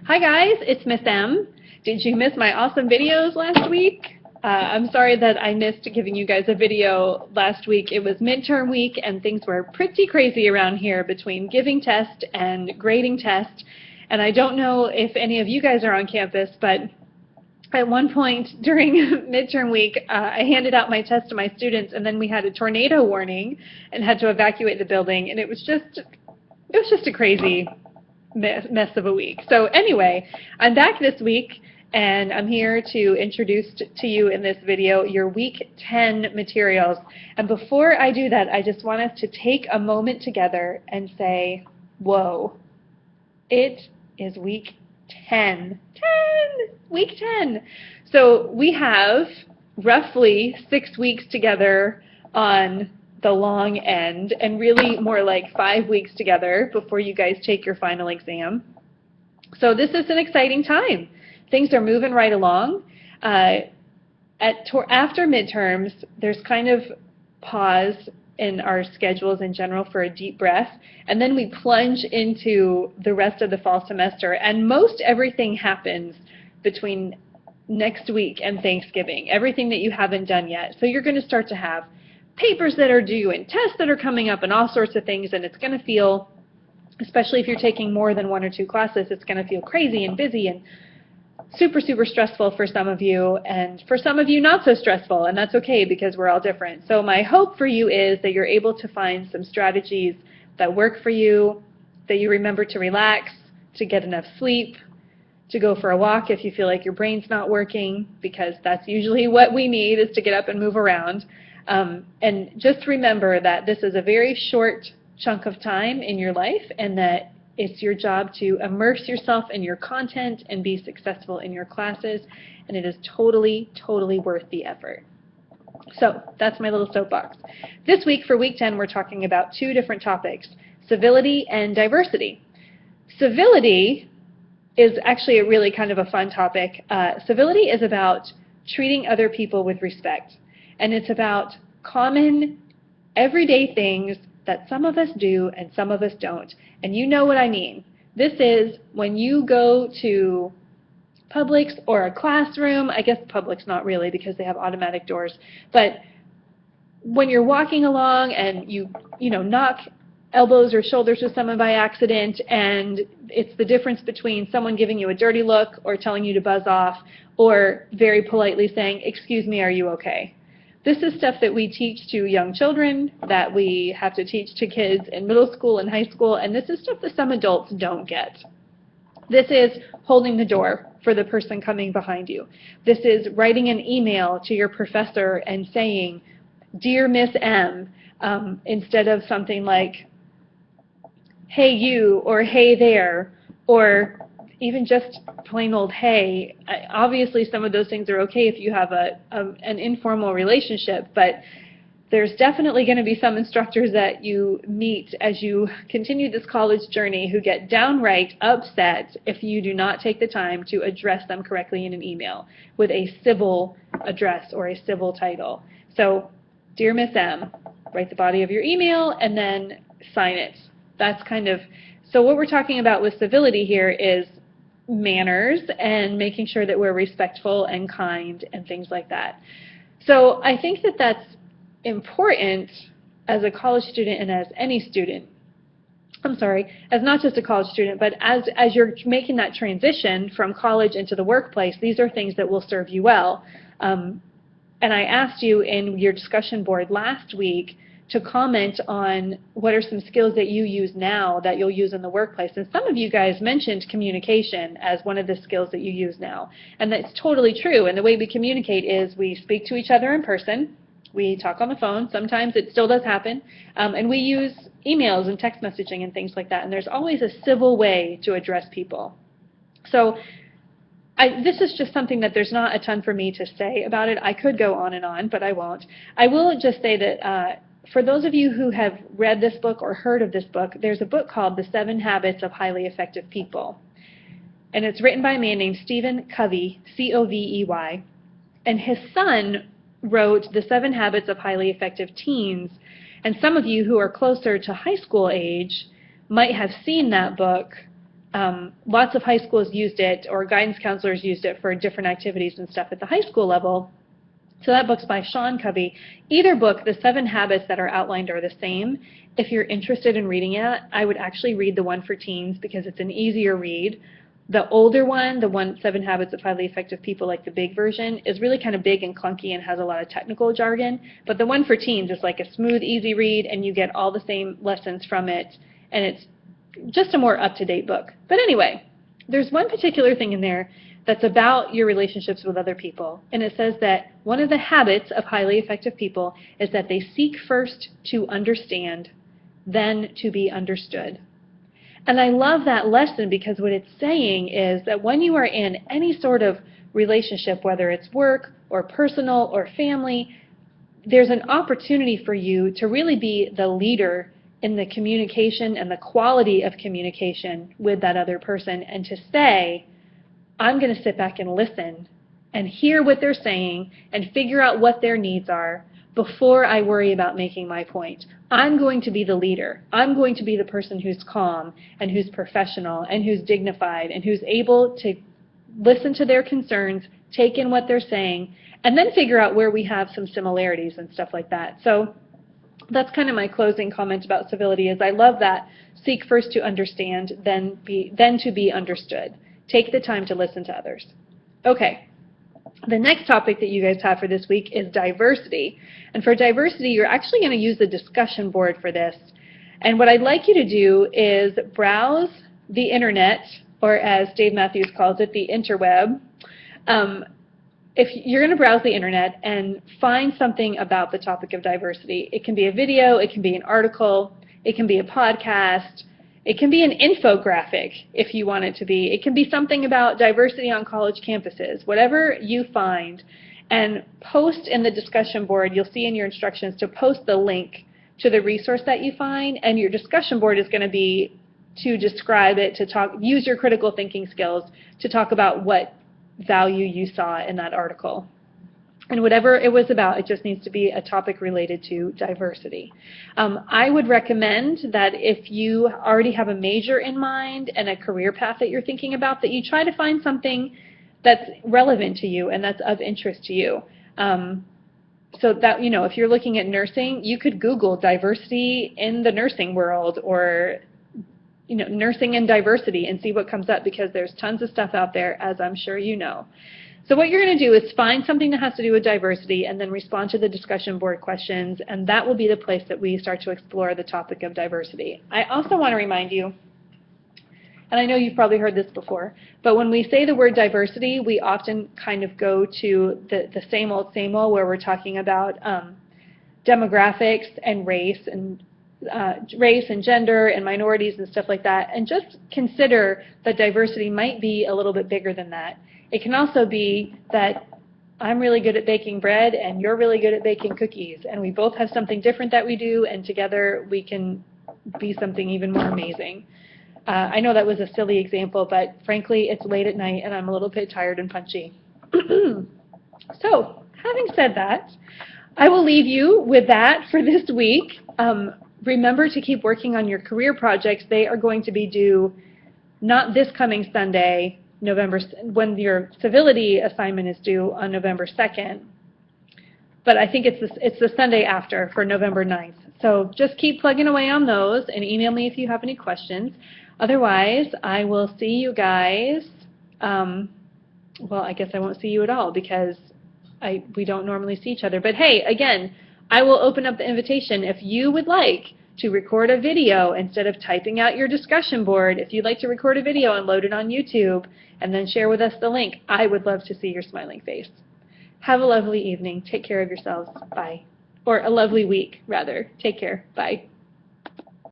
Hi guys, it's Miss M. Did you miss my awesome videos last week? I'm sorry that I missed giving you guys a video last week. It was midterm week and things were pretty crazy around here between giving test and grading test. And I don't know if any of you guys are on campus, but at one point during midterm week, I handed out my test to my students, and then we had a tornado warning and had to evacuate the building, and it was just a crazy mess of a week. So anyway, I'm back this week, and I'm here to introduce to you in this video your week 10 materials. And before I do that, I just want us to take a moment together and say, whoa, it is week 10. Week 10. So we have roughly 6 weeks together on the long end, and really more like 5 weeks together before you guys take your final exam. So this is an exciting time. Things are moving right along. After midterms, there's kind of pause in our schedules in general for a deep breath, and then we plunge into the rest of the fall semester, and most everything happens between next week and Thanksgiving, everything that you haven't done yet. So you're going to start to have papers that are due and tests that are coming up and all sorts of things, and it's going to feel, especially if you're taking more than 1 or 2 classes, it's going to feel crazy and busy and super stressful for some of you, and for some of you not so stressful, and that's okay because we're all different. So my hope for you is that you're able to find some strategies that work for you, that you remember to relax, to get enough sleep, to go for a walk if you feel like your brain's not working, because that's usually what we need, is to get up and move around. And just remember that this is a very short chunk of time in your life, and that it's your job to immerse yourself in your content and be successful in your classes, and it is totally worth the effort. So that's my little soapbox. This week, for week 10, we're talking about 2 different topics, civility and diversity. Civility is actually a really kind of a fun topic. Civility is about treating other people with respect. And it's about common, everyday things that some of us do and some of us don't. And you know what I mean. This is when you go to Publix or a classroom. I guess Publix not really because they have automatic doors. But when you're walking along and you knock elbows or shoulders with someone by accident, and it's the difference between someone giving you a dirty look or telling you to buzz off, or very politely saying, "Excuse me, are you okay?" This is stuff that we teach to young children, that we have to teach to kids in middle school and high school, and this is stuff that some adults don't get. This is holding the door for the person coming behind you. This is writing an email to your professor and saying, "Dear Miss M," instead of something like, "Hey you," or "Hey there," or even just plain old "hey." Obviously some of those things are okay if you have an informal relationship, but there's definitely going to be some instructors that you meet as you continue this college journey who get downright upset if you do not take the time to address them correctly in an email with a civil address or a civil title. So, "Dear Miss M," write the body of your email and then sign it. That's so what we're talking about with civility here is manners and making sure that we're respectful and kind and things like that. So I think that that's important as a college student and as any student. As not just a college student, but as you're making that transition from college into the workplace, these are things that will serve you well. And I asked you in your discussion board last week to comment on what are some skills that you use now that you'll use in the workplace. And some of you guys mentioned communication as one of the skills that you use now. And that's totally true. And the way we communicate is we speak to each other in person, we talk on the phone, sometimes it still does happen, and we use emails and text messaging and things like that. And there's always a civil way to address people. So this is just something that there's not a ton for me to say about it. I could go on and on, but I won't. I will just say that for those of you who have read this book or heard of this book, there's a book called The 7 Habits of Highly Effective People. And it's written by a man named Stephen Covey, C-O-V-E-Y. And his son wrote The 7 Habits of Highly Effective Teens. And some of you who are closer to high school age might have seen that book Lots of high schools used it, or guidance counselors used it for different activities and stuff at the high school level. So that book's by Sean Covey. Either book, the 7 habits that are outlined are the same. If you're interested in reading it, I would actually read the one for teens because it's an easier read. The older one, the 7 Habits of Highly Effective People, like the big version, is really kind of big and clunky and has a lot of technical jargon. But the one for teens is like a smooth, easy read, and you get all the same lessons from it, and it's just a more up-to-date book. But anyway, there's one particular thing in there that's about your relationships with other people. And it says that one of the habits of highly effective people is that they seek first to understand, then to be understood. And I love that lesson because what it's saying is that when you are in any sort of relationship, whether it's work or personal or family, there's an opportunity for you to really be the leader in the communication and the quality of communication with that other person, and to say, I'm going to sit back and listen and hear what they're saying and figure out what their needs are before I worry about making my point. I'm going to be the leader. I'm going to be the person who's calm and who's professional and who's dignified and who's able to listen to their concerns, take in what they're saying, and then figure out where we have some similarities and stuff like that. So that's kind of my closing comment about civility, is I love that. Seek first to understand, then to be understood. Take the time to listen to others. Okay. The next topic that you guys have for this week is diversity. And for diversity, you're actually going to use the discussion board for this. And what I'd like you to do is browse the internet, or as Dave Matthews calls it, the interweb. If you're going to browse the internet and find something about the topic of diversity, it can be a video, it can be an article, it can be a podcast, it can be an infographic if you want it to be. It can be something about diversity on college campuses. Whatever you find, and post in the discussion board. You'll see in your instructions to post the link to the resource that you find, and your discussion board is going to be to describe it, to talk, use your critical thinking skills to talk about what value you saw in that article. And whatever it was about, it just needs to be a topic related to diversity. I would recommend that if you already have a major in mind and a career path that you're thinking about, that you try to find something that's relevant to you and that's of interest to you. So that, you know, if you're looking at nursing, you could Google diversity in the nursing world, or nursing and diversity, and see what comes up, because there's tons of stuff out there, as I'm sure you know. So what you're going to do is find something that has to do with diversity and then respond to the discussion board questions, and that will be the place that we start to explore the topic of diversity. I also want to remind you, and I know you've probably heard this before, but when we say the word diversity, we often kind of go to the same old, where we're talking about demographics and race and gender and minorities and stuff like that, and just consider that diversity might be a little bit bigger than that. It can also be that I'm really good at baking bread and you're really good at baking cookies, and we both have something different that we do, and together we can be something even more amazing. I know that was a silly example, but frankly, it's late at night and I'm a little bit tired and punchy. So, having said that, I will leave you with that for this week. Remember to keep working on your career projects. They are going to be due not this coming Sunday, when your civility assignment is due on November 2nd, but I think it's the Sunday after, for November 9th. So just keep plugging away on those and email me if you have any questions. Otherwise, I will see you guys, well, I guess I won't see you at all, because we don't normally see each other. But hey, again, I will open up the invitation if you would like to record a video instead of typing out your discussion board. If you'd like to record a video and load it on YouTube and then share with us the link, I would love to see your smiling face. Have a lovely evening. Take care of yourselves. Bye. Or a lovely week, rather. Take care. Bye.